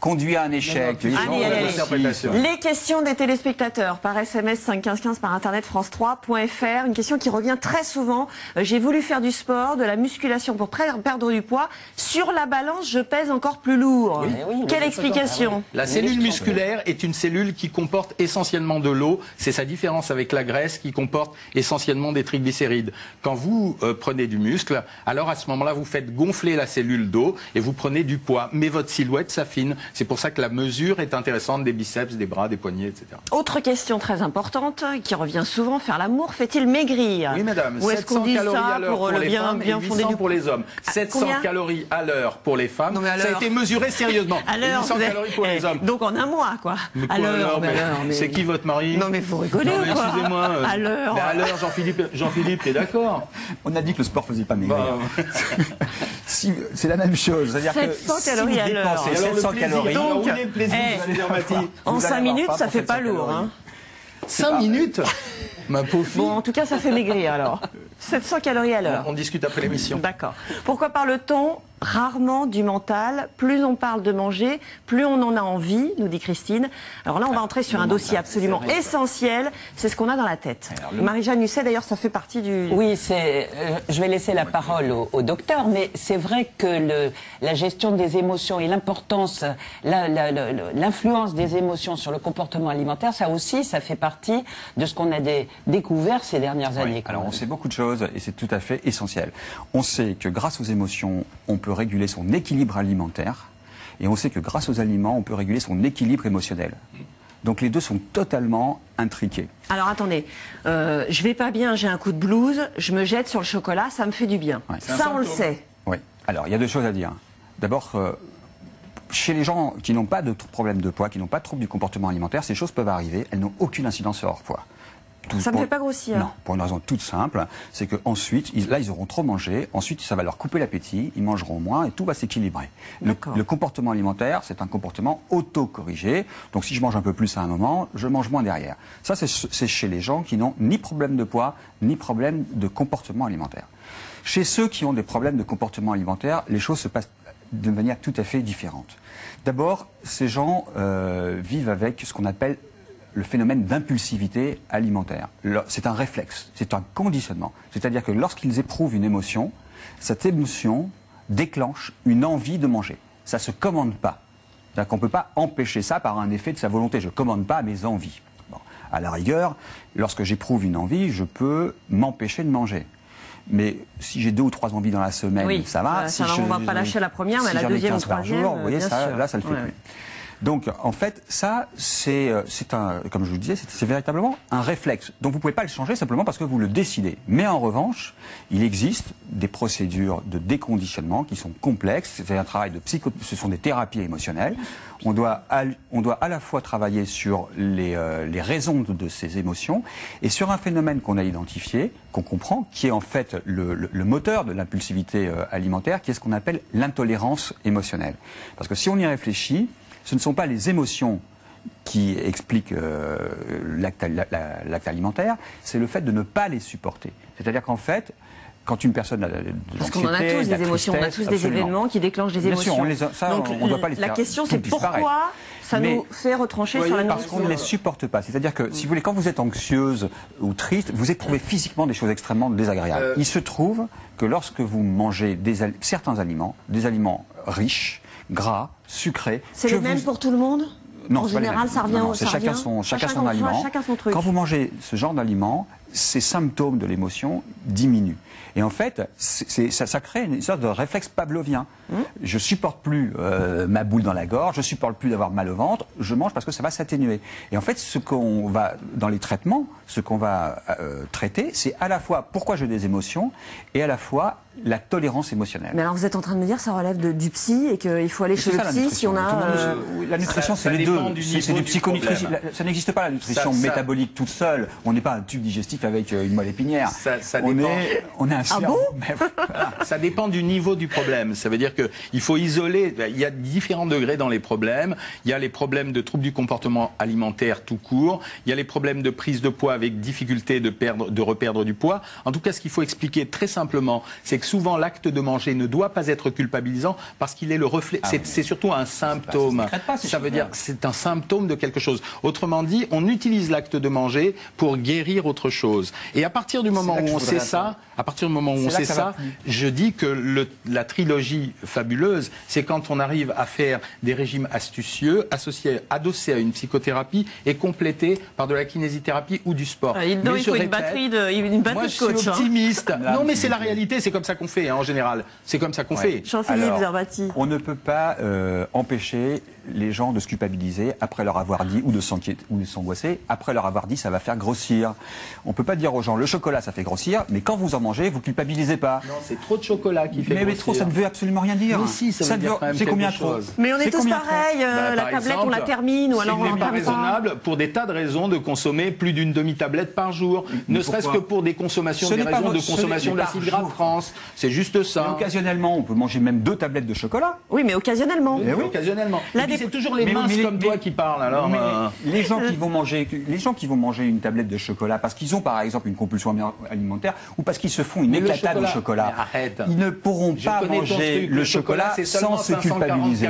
conduit à un échec. Les questions question des téléspectateurs par SMS 51515 par internet france3.fr. Une question qui revient très souvent. J'ai voulu faire du sport, de la musculation pour perdre du poids. Sur la balance, je pèse encore plus lourd. Oui, quelle explication? La cellule musculaire est une cellule qui comporte essentiellement de l'eau. C'est sa différence avec la graisse qui comporte essentiellement des triglycérides. Quand vous prenez du muscle, alors à ce moment-là, vous faites gonfler la cellule d'eau et vous prenez du poids. Mais votre silhouette s'affine. C'est pour ça que la mesure est intéressante des biceps, des bras, des poignets, etc. Autre question très importante qui revient souvent, faire l'amour fait-il maigrir? Oui, mesdames. Ou est-ce qu'on dit calories ça à l'heure pour les femmes et 800 pour les hommes. 700 calories à l'heure pour les femmes. Non, ça a été mesuré sérieusement. À l'heure, 800 calories pour les hommes. Donc en un mois, quoi. À l'heure, c'est qui votre mari? Non, mais vous rigolez, quoi. Excusez-moi. À l'heure. À l'heure, Jean-Philippe, t'es d'accord? On a dit que le sport faisait pas maigrir. C'est la même chose. 700 calories à l'heure. 700 calories. Donc, en 5 minutes, ça fait pas lourd. 5 minutes? Ma pauvre fille. Bon, en tout cas, ça fait maigrir alors. 700 calories à l'heure. On discute après l'émission. D'accord. Pourquoi parle-t-on rarement du mental? Plus on parle de manger, plus on en a envie, nous dit Christine. Alors là, on va entrer sur un dossier absolument essentiel. C'est ce qu'on a dans la tête. Marie-Jeanne Husset, d'ailleurs, ça fait partie du... Oui, je vais laisser la parole au docteur, mais c'est vrai que la gestion des émotions et l'importance, l'influence des émotions sur le comportement alimentaire, ça aussi, ça fait partie de ce qu'on a découvert ces dernières années. Alors, on sait beaucoup de choses et c'est tout à fait essentiel. On sait que grâce aux émotions, on peut réguler son équilibre alimentaire et on sait que grâce aux aliments, on peut réguler son équilibre émotionnel. Donc les deux sont totalement intriqués. Alors attendez, je vais pas bien, j'ai un coup de blues, je me jette sur le chocolat, ça me fait du bien. Ouais. Ça, on le sait. Oui. Alors il y a deux choses à dire. D'abord, chez les gens qui n'ont pas de problème de poids, qui n'ont pas de trouble du comportement alimentaire, ces choses peuvent arriver, elles n'ont aucune incidence sur leur poids. Ça ne me fait pas grossir. Non, pour une raison toute simple, c'est qu'ensuite, là, ils auront trop mangé, ensuite, ça va leur couper l'appétit, ils mangeront moins et tout va s'équilibrer. Le comportement alimentaire, c'est un comportement auto-corrigé. Donc, si je mange un peu plus à un moment, je mange moins derrière. Ça, c'est chez les gens qui n'ont ni problème de poids, ni problème de comportement alimentaire. Chez ceux qui ont des problèmes de comportement alimentaire, les choses se passent de manière tout à fait différente. D'abord, ces gens vivent avec ce qu'on appelle le phénomène d'impulsivité alimentaire. C'est un réflexe, c'est un conditionnement. C'est-à-dire que lorsqu'ils éprouvent une émotion, cette émotion déclenche une envie de manger. Ça ne se commande pas. C'est-à-dire qu'on ne peut pas empêcher ça par un effet de sa volonté. Je ne commande pas mes envies. Bon. À la rigueur, lorsque j'éprouve une envie, je peux m'empêcher de manger. Mais si j'ai 2 ou 3 envies dans la semaine, ça va. On ne va pas lâcher la première, mais la deuxième ou troisième, vous voyez, là, ça le fait plus. Donc, en fait, ça, comme je vous le disais, c'est véritablement un réflexe. Donc, vous ne pouvez pas le changer simplement parce que vous le décidez. Mais en revanche, il existe des procédures de déconditionnement qui sont complexes. C'est un travail de ce sont des thérapies émotionnelles. On doit à la fois travailler sur les raisons de ces émotions et sur un phénomène qu'on a identifié, qu'on comprend, qui est en fait le moteur de l'impulsivité alimentaire, qui est ce qu'on appelle l'intolérance émotionnelle. Parce que si on y réfléchit, ce ne sont pas les émotions qui expliquent l'acte alimentaire, c'est le fait de ne pas les supporter. C'est-à-dire qu'en fait, quand une personne a de l'anxiété, parce qu'on en a tous des émotions, on a tous des événements qui déclangent des émotions. Bien sûr, donc on ne doit pas les faire. La question, c'est pourquoi ça nous fait retrancher sur la nourriture. Parce qu'on ne les supporte pas. C'est-à-dire que, si vous voulez, quand vous êtes anxieuse ou triste, vous éprouvez physiquement des choses extrêmement désagréables. Il se trouve que lorsque vous mangez certains aliments, des aliments riches, gras, sucrés... C'est les mêmes pour tout le monde? Non, en général, ça revient au chacun son aliment. Chacun son truc. Quand vous mangez ce genre d'aliment, ces symptômes de l'émotion diminuent. Et en fait, ça crée une sorte de réflexe pavlovien. Je supporte plus ma boule dans la gorge, je supporte plus d'avoir mal au ventre, je mange parce que ça va s'atténuer. Et en fait, dans les traitements, ce qu'on va traiter, c'est à la fois pourquoi j'ai des émotions et à la fois la tolérance émotionnelle. Mais alors vous êtes en train de me dire que ça relève du psy et qu'il faut aller chez le psy si on a... La nutrition, c'est les deux. C'est du psychonutrition. Ça n'existe pas la nutrition métabolique toute seule. On n'est pas un tube digestif sportif avec une moelle épinière. Ça dépend. On est un cerveau. Voilà. Ça dépend du niveau du problème. Ça veut dire qu'il faut isoler. Il y a différents degrés dans les problèmes. Il y a les problèmes de troubles du comportement alimentaire tout court. Il y a les problèmes de prise de poids avec difficulté de reperdre du poids. En tout cas, ce qu'il faut expliquer très simplement, c'est que souvent l'acte de manger ne doit pas être culpabilisant parce qu'il est le reflet. C'est surtout un symptôme. Ça veut dire que c'est un symptôme de quelque chose. Autrement dit, on utilise l'acte de manger pour guérir autre chose. Et à partir du moment où on sait ça, je dis que la trilogie fabuleuse, c'est quand on arrive à faire des régimes astucieux, adossés à une psychothérapie et complétés par de la kinésithérapie ou du sport. Il faut une batterie de coach. Moi, je suis optimiste. Non, mais c'est la réalité. C'est comme ça qu'on fait, en général. C'est comme ça qu'on fait. Jean-Philippe Zerbati. On ne peut pas empêcher les gens de se culpabiliser après leur avoir dit, ou de s'angoisser, après leur avoir dit ça va faire grossir. On ne peut pas dire aux gens le chocolat ça fait grossir, mais quand vous en mangez, vous culpabilisez pas. Non, c'est trop de chocolat qui fait grossir. Mais trop, ça ne veut absolument rien dire. Mais si, ça veut dire quand même c'est combien quelque chose. Mais on est tous pareils, la tablette on la termine ou alors on n'est pas raisonnable pour des tas de raisons de consommer plus d'une demi-tablette par jour, ne serait-ce que pour des consommations, des raisons de consommation d'acides gras trans. C'est juste ça. Mais occasionnellement, on peut manger même 2 tablettes de chocolat. Oui, mais occasionnellement. Oui, occasionnellement. C'est toujours les minces comme toi qui parlent. Alors, les gens qui vont manger une tablette de chocolat parce qu'ils ont par exemple une compulsion alimentaire ou parce qu'ils se font une éclatade au chocolat, ils ne pourront pas manger le chocolat sans se culpabiliser.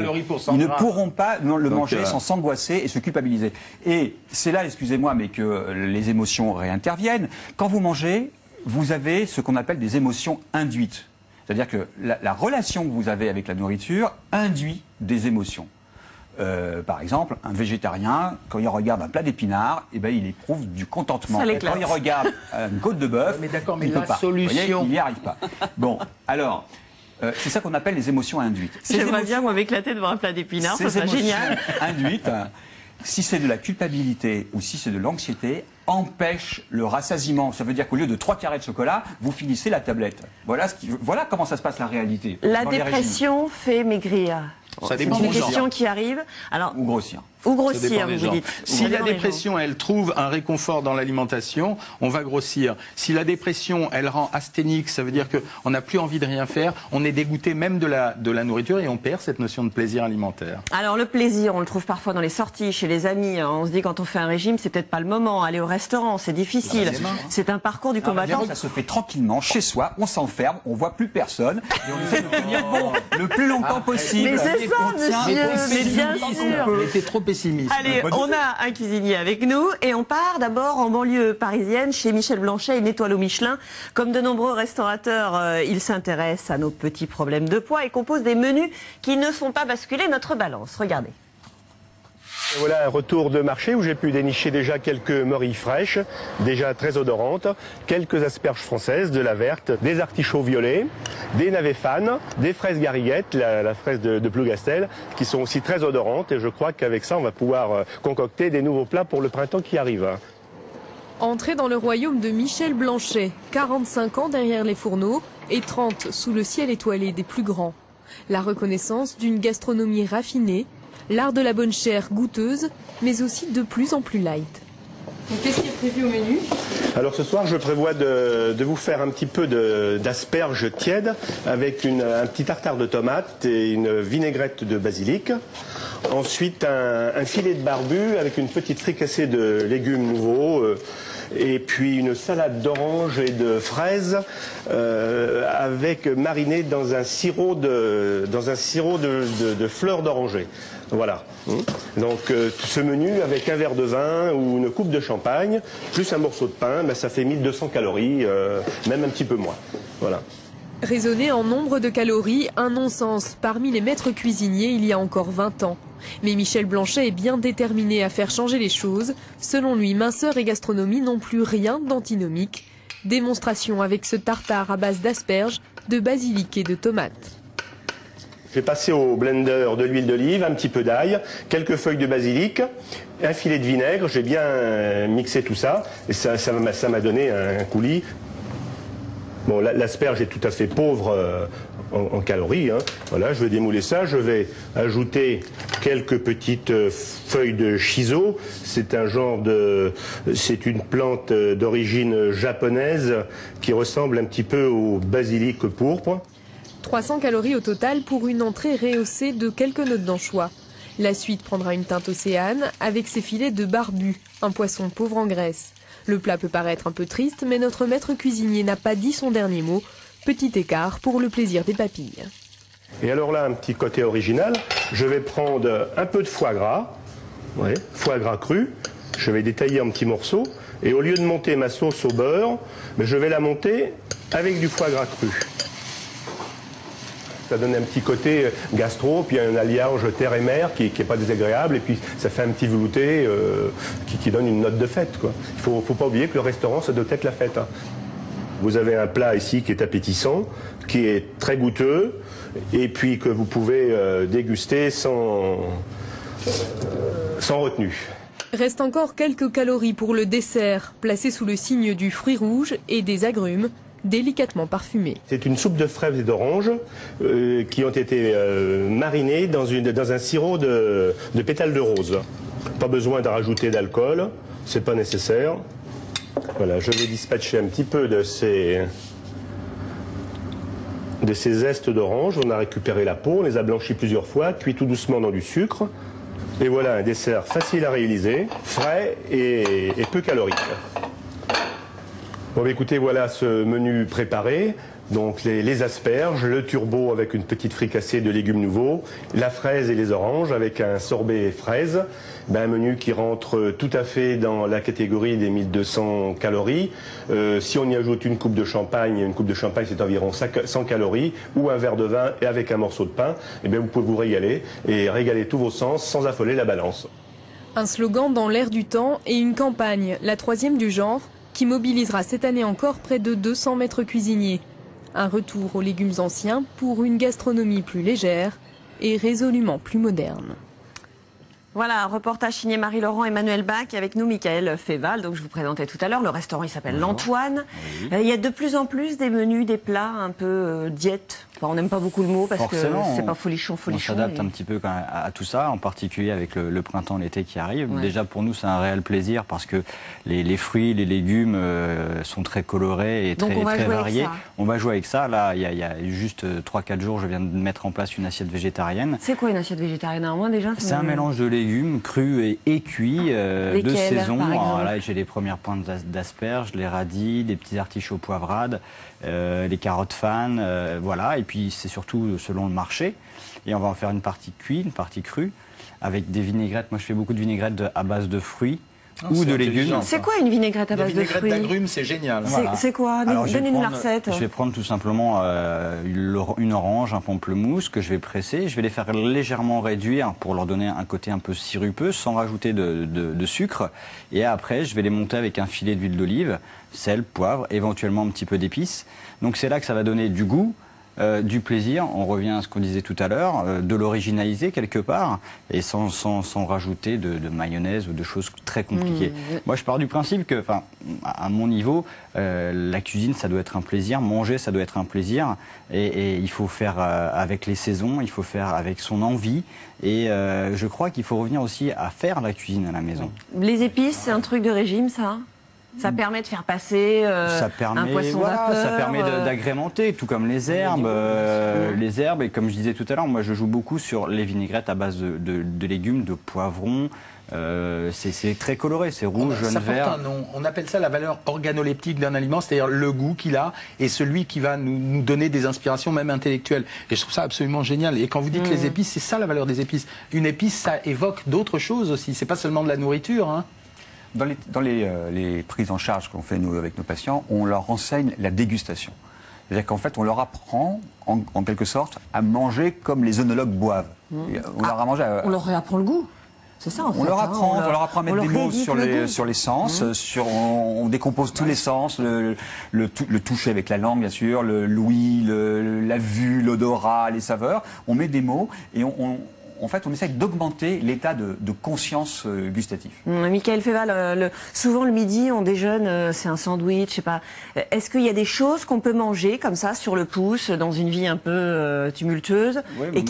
Ils ne pourront pas le manger sans s'angoisser et se culpabiliser. Et c'est là, excusez-moi, mais que les émotions réinterviennent. Quand vous mangez, vous avez ce qu'on appelle des émotions induites. C'est-à-dire que la relation que vous avez avec la nourriture induit des émotions. Par exemple, un végétarien, quand il regarde un plat d'épinards, il éprouve du contentement. Et quand il regarde une côte de bœuf, il peut pas. Solution. Il n'y arrive pas. Bon, alors, c'est ça qu'on appelle les émotions induites. J'aimerais bien m'éclater devant un plat d'épinards, ça serait génial. Induites, si c'est de la culpabilité ou si c'est de l'anxiété, empêche le rassasiement. Ça veut dire qu'au lieu de 3 carrés de chocolat, vous finissez la tablette. Voilà comment ça se passe la réalité. La dépression fait maigrir. Ça dépend des questions qui arrivent. Alors, ou grossir. Ou grossir, vous dites. Si la dépression, elle trouve un réconfort dans l'alimentation, on va grossir. Si la dépression, elle rend asthénique, ça veut dire qu'on n'a plus envie de rien faire, on est dégoûté même de la nourriture et on perd cette notion de plaisir alimentaire. Alors le plaisir, on le trouve parfois dans les sorties, chez les amis. On se dit quand on fait un régime, c'est peut-être pas le moment. Aller au restaurant, c'est difficile. C'est un parcours du combattant. Ça se fait tranquillement, chez soi, on s'enferme, on voit plus personne et on essaie de tenir bon le plus longtemps possible. Mais c'est ça, monsieur, mais bien sûr. T'es trop pessimiste. Allez, on a un cuisinier avec nous et on part d'abord en banlieue parisienne chez Michel Blanchet, une étoile au Michelin. Comme de nombreux restaurateurs, il s'intéresse à nos petits problèmes de poids et compose des menus qui ne font pas basculer notre balance. Regardez. Et voilà un retour de marché où j'ai pu dénicher déjà quelques morilles fraîches, déjà très odorantes, quelques asperges françaises, de la verte, des artichauts violets, des navets fans, des fraises gariguettes, la fraise de Plougastel, qui sont aussi très odorantes. Et je crois qu'avec ça, on va pouvoir concocter des nouveaux plats pour le printemps qui arrive. Entrée dans le royaume de Michel Blanchet, 45 ans derrière les fourneaux et 30 sous le ciel étoilé des plus grands. La reconnaissance d'une gastronomie raffinée, l'art de la bonne chair goûteuse, mais aussi de plus en plus light. Qu'est-ce qui est prévu au menu? Alors ce soir, je prévois de vous faire un petit peu d'asperges tièdes avec un petit tartare de tomates et une vinaigrette de basilic. Ensuite, un filet de barbu avec une petite fricassée de légumes nouveaux. Et puis une salade d'orange et de fraises avec marinée dans un sirop de fleurs d'oranger. Voilà. Donc ce menu avec un verre de vin ou une coupe de champagne, plus un morceau de pain, ça fait 1200 calories, même un petit peu moins. Voilà. Raisonner en nombre de calories, un non-sens parmi les maîtres cuisiniers il y a encore 20 ans. Mais Michel Blanchet est bien déterminé à faire changer les choses. Selon lui, minceur et gastronomie n'ont plus rien d'antinomique. Démonstration avec ce tartare à base d'asperges, de basilic et de tomates. J'ai passé au blender de l'huile d'olive, un petit peu d'ail, quelques feuilles de basilic, un filet de vinaigre. J'ai bien mixé tout ça et ça m'a donné un coulis. Bon, l'asperge est tout à fait pauvre en calories. Hein. Voilà, je vais démouler ça. Je vais ajouter quelques petites feuilles de shiso. C'est c'est une plante d'origine japonaise qui ressemble un petit peu au basilic pourpre. 300 calories au total pour une entrée rehaussée de quelques notes d'anchois. La suite prendra une teinte océane avec ses filets de barbu, un poisson pauvre en graisse. Le plat peut paraître un peu triste, mais notre maître cuisinier n'a pas dit son dernier mot. Petit écart pour le plaisir des papilles. Et alors là, un petit côté original, je vais prendre un peu de foie gras, foie gras cru, je vais détailler en petits morceaux, et au lieu de monter ma sauce au beurre, je vais la monter avec du foie gras cru. Ça donne un petit côté gastro, puis un alliage terre et mer qui n'est pas désagréable, et puis ça fait un petit velouté qui donne une note de fête, quoi. Il ne faut pas oublier que le restaurant, ça doit être la fête. Hein. Vous avez un plat ici qui est appétissant, qui est très goûteux, et puis que vous pouvez déguster sans retenue. Reste encore quelques calories pour le dessert, placé sous le signe du fruit rouge et des agrumes, délicatement parfumés. C'est une soupe de fraises et d'oranges qui ont été marinées dans un sirop de pétales de rose. Pas besoin de rajouter d'alcool, c'est pas nécessaire. Voilà, je vais dispatcher un petit peu de ces zestes d'orange. On a récupéré la peau, on les a blanchis plusieurs fois, cuit tout doucement dans du sucre. Et voilà un dessert facile à réaliser, frais et peu calorique. Bon, écoutez, voilà ce menu préparé. Donc les asperges, le turbo avec une petite fricassée de légumes nouveaux, la fraise et les oranges avec un sorbet fraise. Un menu qui rentre tout à fait dans la catégorie des 1200 calories. Si on y ajoute une coupe de champagne c'est environ 100 calories, ou un verre de vin et avec un morceau de pain, vous pouvez vous régaler et régaler tous vos sens sans affoler la balance. Un slogan dans l'air du temps et une campagne, la 3e du genre, qui mobilisera cette année encore près de 200 maîtres cuisiniers. Un retour aux légumes anciens pour une gastronomie plus légère et résolument plus moderne. Voilà, un reportage signé Marie-Laurent Emmanuel Bach, avec nous Michael Féval, donc je vous présentais tout à l'heure. Le restaurant, il s'appelle l'Antoine. Oui. Il y a de plus en plus des menus, des plats un peu diète. Enfin, on n'aime pas beaucoup le mot parce forcément, que c'est pas folichon. On s'adapte un petit peu à tout ça, en particulier avec le printemps, l'été qui arrive. Ouais. Déjà pour nous, c'est un réel plaisir parce que les fruits, les légumes sont très colorés et très variés. On va jouer avec ça. Là, il y a juste 3-4 jours, je viens de mettre en place une assiette végétarienne. C'est quoi une assiette végétarienne? Alors, moi, déjà, c'est un mélange de légumes crus et cuits de saison. Alors là, j'ai les premières pointes d'asperges, les radis, des petits artichauts poivrades, les carottes fan, voilà. Et puis c'est surtout selon le marché. Et on va en faire une partie cuite, une partie crue, avec des vinaigrettes. Moi, je fais beaucoup de vinaigrettes à base de fruits. Ou de légumes. C'est quoi une vinaigrette à base de fruits? D'agrumes, c'est génial. Voilà. C'est quoi? Donnez-nous la recette. Je vais prendre tout simplement une orange, un pamplemousse que je vais presser. Je vais les faire légèrement réduire pour leur donner un côté un peu sirupeux sans rajouter de sucre. Et après, je vais les monter avec un filet d'huile d'olive, sel, poivre, éventuellement un petit peu d'épices. Donc c'est là que ça va donner du goût. Du plaisir, on revient à ce qu'on disait tout à l'heure, de l'originaliser quelque part et sans rajouter de mayonnaise ou de choses très compliquées. Moi, je pars du principe que, à mon niveau, la cuisine, ça doit être un plaisir, manger, ça doit être un plaisir et il faut faire avec les saisons, il faut faire avec son envie et je crois qu'il faut revenir aussi à faire la cuisine à la maison. Les épices, c'est un truc de régime, ça ? Ça permet de faire passer un poisson vapeur. Ça permet d'agrémenter, tout comme les herbes. Les herbes, et comme je disais tout à l'heure, moi je joue beaucoup sur les vinaigrettes à base de légumes, de poivrons. C'est très coloré, c'est rouge, jaune, vert. Ça porte un nom. On appelle ça la valeur organoleptique d'un aliment, c'est-à-dire le goût qu'il a et celui qui va nous donner des inspirations même intellectuelles. Et je trouve ça absolument génial. Et quand vous dites les épices, c'est ça la valeur des épices. Une épice, ça évoque d'autres choses aussi. C'est pas seulement de la nourriture, hein. Dans les prises en charge qu'on fait nous avec nos patients, on leur enseigne la dégustation. C'est-à-dire qu'en fait, on leur apprend, en quelque sorte, à manger comme les œnologues boivent. On leur réapprend le goût. C'est ça, en fait. On leur apprend à mettre des mots sur les sens. On décompose tous les sens, le toucher avec la langue, bien sûr, l'ouïe, la vue, l'odorat, les saveurs. On met des mots et on en fait, on essaie d'augmenter l'état de conscience gustatif. Michael Féval, souvent le midi, on déjeune, c'est un sandwich, je sais pas. Est-ce qu'il y a des choses qu'on peut manger comme ça sur le pouce, dans une vie un peu tumultueuse, et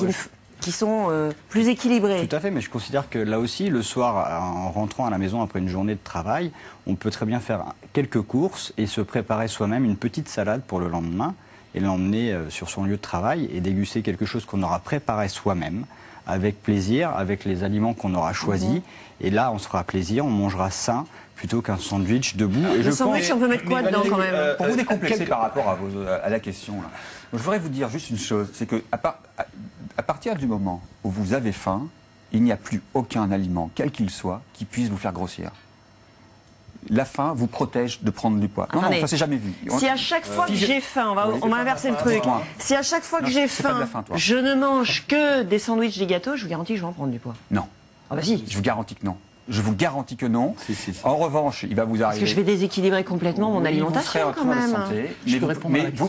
qui sont plus équilibrées? Tout à fait, mais je considère que là aussi, le soir, en rentrant à la maison après une journée de travail, on peut très bien faire quelques courses et se préparer soi-même une petite salade pour le lendemain et l'emmener sur son lieu de travail et déguster quelque chose qu'on aura préparé soi-même, avec plaisir, avec les aliments qu'on aura choisis. Et là, on se fera plaisir, on mangera sain, plutôt qu'un sandwich debout. Et le sandwich, on peut mettre quoi dedans quand même? Pour vous décomplexer par rapport à la question, là, je voudrais vous dire juste une chose, c'est que à partir du moment où vous avez faim, il n'y a plus aucun aliment, quel qu'il soit, qui puisse vous faire grossir. La faim vous protège de prendre du poids. Non, ça c'est jamais vu. Si à chaque fois que j'ai faim, on va inverser le truc. Si à chaque fois que j'ai faim, je ne mange que des sandwichs, des gâteaux, je vous garantis que je vais en prendre du poids. Non. Ah bah si. Je vous garantis que non. Je vous garantis que non. En revanche, il va vous arriver... Parce que je vais déséquilibrer complètement mon alimentation quand même.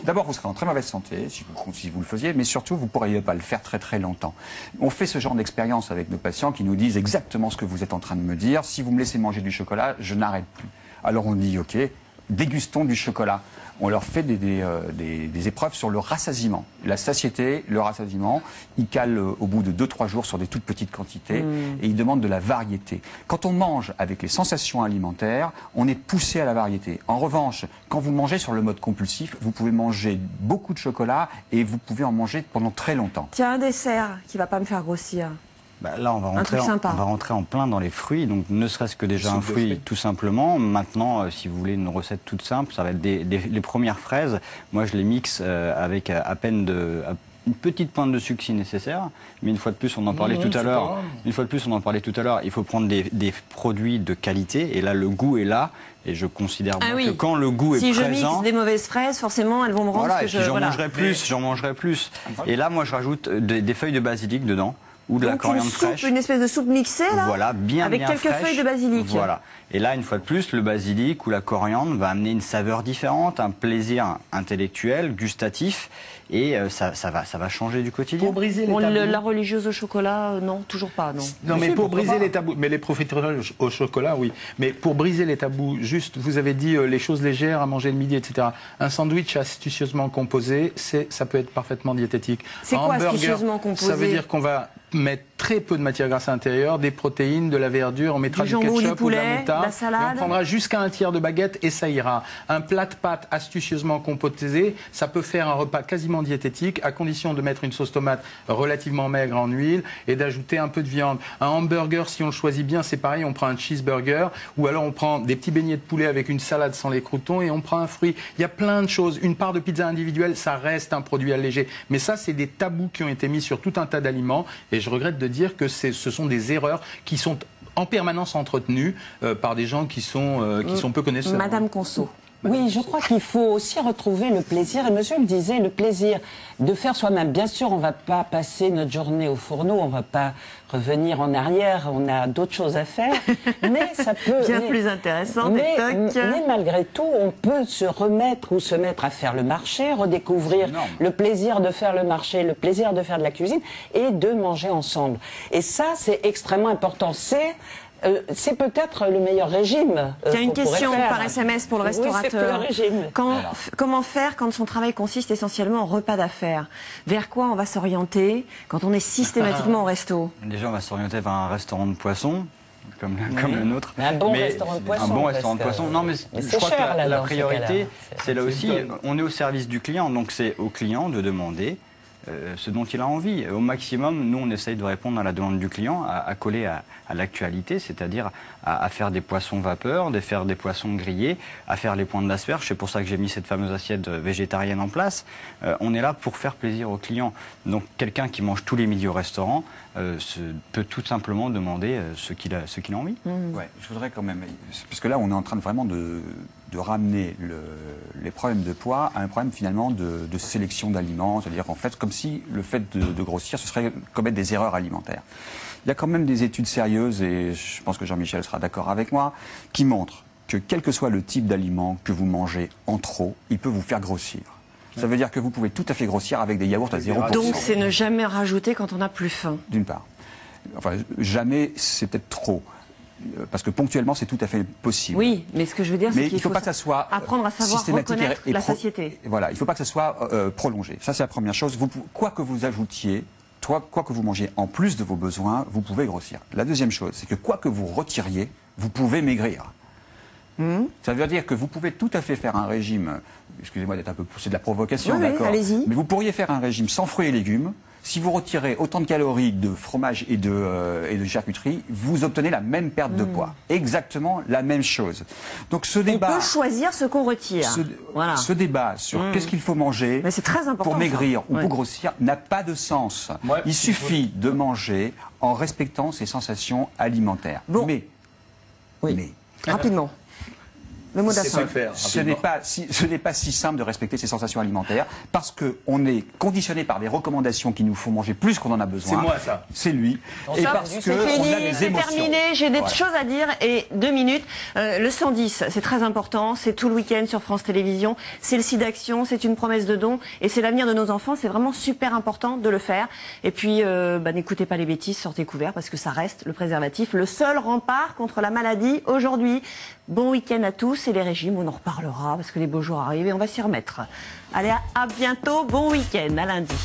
D'abord, vous serez en très mauvaise santé si vous le faisiez, mais surtout, vous ne pourriez pas le faire très très longtemps. On fait ce genre d'expérience avec nos patients qui nous disent exactement ce que vous êtes en train de me dire. Si vous me laissez manger du chocolat, je n'arrête plus. Alors on dit, ok, dégustons du chocolat. On leur fait des épreuves sur le rassasiement. La satiété, le rassasiement, ils calent au bout de 2-3 jours sur des toutes petites quantités et ils demandent de la variété. Quand on mange avec les sensations alimentaires, on est poussé à la variété. En revanche, quand vous mangez sur le mode compulsif, vous pouvez manger beaucoup de chocolat et vous pouvez en manger pendant très longtemps. Tiens, un dessert qui ne va pas me faire grossir. Là, on va rentrer en plein dans les fruits, donc ne serait-ce que déjà un fruit tout simplement. Maintenant, si vous voulez une recette toute simple, ça va être les premières fraises. Moi, je les mixe avec à peine une petite pointe de sucre si nécessaire. Mais une fois de plus, on en parlait tout à l'heure. Il faut prendre des produits de qualité. Et là, le goût est là. Et je considère que quand le goût est présent... Si je mixe des mauvaises fraises, forcément, elles vont me rendre ce que je... J'en mangerai plus. Et là, moi, je rajoute des feuilles de basilic dedans. Ou de la coriandre fraîche. Une espèce de soupe mixée, là, voilà, avec quelques feuilles de basilic. Voilà. Et là, une fois de plus, le basilic ou la coriandre va amener une saveur différente, un plaisir intellectuel, gustatif, et ça va changer du quotidien. Pour briser les tabous. La religieuse au chocolat, non, toujours pas, non. Non, mais pour briser les tabous, mais les profiteroles au chocolat, oui. Mais pour briser les tabous, juste, vous avez dit les choses légères à manger le midi, etc. Un sandwich astucieusement composé, ça peut être parfaitement diététique. C'est quoi astucieusement composé? Ça veut dire qu'on va mettre très peu de matière grasse à l'intérieur, des protéines, de la verdure, on mettra du ketchup ou de la moutarde, la salade. Et on prendra jusqu'à un tiers de baguette et ça ira. Un plat de pâtes astucieusement composé, ça peut faire un repas quasiment diététique à condition de mettre une sauce tomate relativement maigre en huile et d'ajouter un peu de viande. Un hamburger, si on le choisit bien, c'est pareil, on prend un cheeseburger ou alors on prend des petits beignets de poulet avec une salade sans les croutons et on prend un fruit. Il y a plein de choses. Une part de pizza individuelle, ça reste un produit allégé. Mais ça, c'est des tabous qui ont été mis sur tout un tas d'aliments et je regrette de dire que ce sont des erreurs qui sont en permanence entretenues par des gens qui sont peu connaisseurs. Madame Conso. Oui, je crois qu'il faut aussi retrouver le plaisir, et monsieur le disait, le plaisir de faire soi-même. Bien sûr, on ne va pas passer notre journée au fourneau, on ne va pas revenir en arrière, on a d'autres choses à faire, mais ça peut... Bien plus intéressant, mais malgré tout, on peut se remettre ou se mettre à faire le marché, redécouvrir le plaisir de faire le marché, le plaisir de faire de la cuisine et de manger ensemble. Et ça, c'est extrêmement important. C'est peut-être le meilleur régime. Il y a une question par SMS pour le restaurateur. Oui, c'est le régime. Comment faire quand son travail consiste essentiellement en repas d'affaires? Vers quoi on va s'orienter quand on est systématiquement au resto? Déjà, on va s'orienter vers un restaurant de poisson. Comme le nôtre. Un bon restaurant de poisson. Un bon restaurant de poisson. Non, mais je crois que la priorité, c'est là aussi, on est au service du client, donc c'est au client de demander ce dont il a envie. Au maximum, nous, on essaye de répondre à la demande du client, à coller à l'actualité, c'est-à-dire à faire des poissons vapeur, de faire des poissons grillés, à faire les pointes d'asperges. C'est pour ça que j'ai mis cette fameuse assiette végétarienne en place. On est là pour faire plaisir au client. Donc, quelqu'un qui mange tous les midis au restaurant peut tout simplement demander ce qu'il a envie. Ouais, je voudrais quand même, parce que là, on est en train vraiment de ramener les problèmes de poids à un problème finalement de sélection d'aliments, c'est-à-dire en fait comme si le fait de grossir, ce serait commettre des erreurs alimentaires. Il y a quand même des études sérieuses, et je pense que Jean-Michel sera d'accord avec moi, qui montrent que quel que soit le type d'aliment que vous mangez en trop, il peut vous faire grossir. Ça veut dire que vous pouvez tout à fait grossir avec des yaourts à 0%. Donc c'est ne jamais rajouter quand on n'a plus faim. D'une part. Enfin, jamais, c'est peut-être trop. Parce que ponctuellement, c'est tout à fait possible. Oui, mais ce que je veux dire, c'est qu'il faut pas que ça soit apprendre à savoir reconnaître la satiété. Voilà, il ne faut pas que ça soit prolongé. Ça, c'est la première chose. Quoi que vous ajoutiez, quoi que vous mangiez en plus de vos besoins, vous pouvez grossir. La deuxième chose, c'est que quoi que vous retiriez, vous pouvez maigrir. Ça veut dire que vous pouvez tout à fait faire un régime, excusez-moi d'être un peu poussé de la provocation, d'accord, allez-y. Mais vous pourriez faire un régime sans fruits et légumes. Si vous retirez autant de calories de fromage et de charcuterie, vous obtenez la même perte de poids. Exactement la même chose. Donc ce débat... On peut choisir ce qu'on retire. Ce débat sur qu'est-ce qu'il faut manger très important, pour maigrir ou pour grossir n'a pas de sens. Il suffit de manger en respectant ses sensations alimentaires. Bon. Mais rapidement. Le mot d'affaire. Ce n'est pas si simple de respecter ses sensations alimentaires parce qu'on est conditionné par des recommandations qui nous font manger plus qu'on en a besoin. C'est moi ça. C'est lui. Et parce qu'on a des émotions. C'est terminé, j'ai des choses à dire et 2 minutes. Le 110, c'est très important, c'est tout le week-end sur France Télévisions. C'est le site d'action, c'est une promesse de don et c'est l'avenir de nos enfants. C'est vraiment super important de le faire. Et puis, n'écoutez pas les bêtises, sortez couverts parce que ça reste le préservatif, le seul rempart contre la maladie aujourd'hui. Bon week-end à tous et les régimes, on en reparlera parce que les beaux jours arrivent et on va s'y remettre. Allez, à bientôt, bon week-end, à lundi.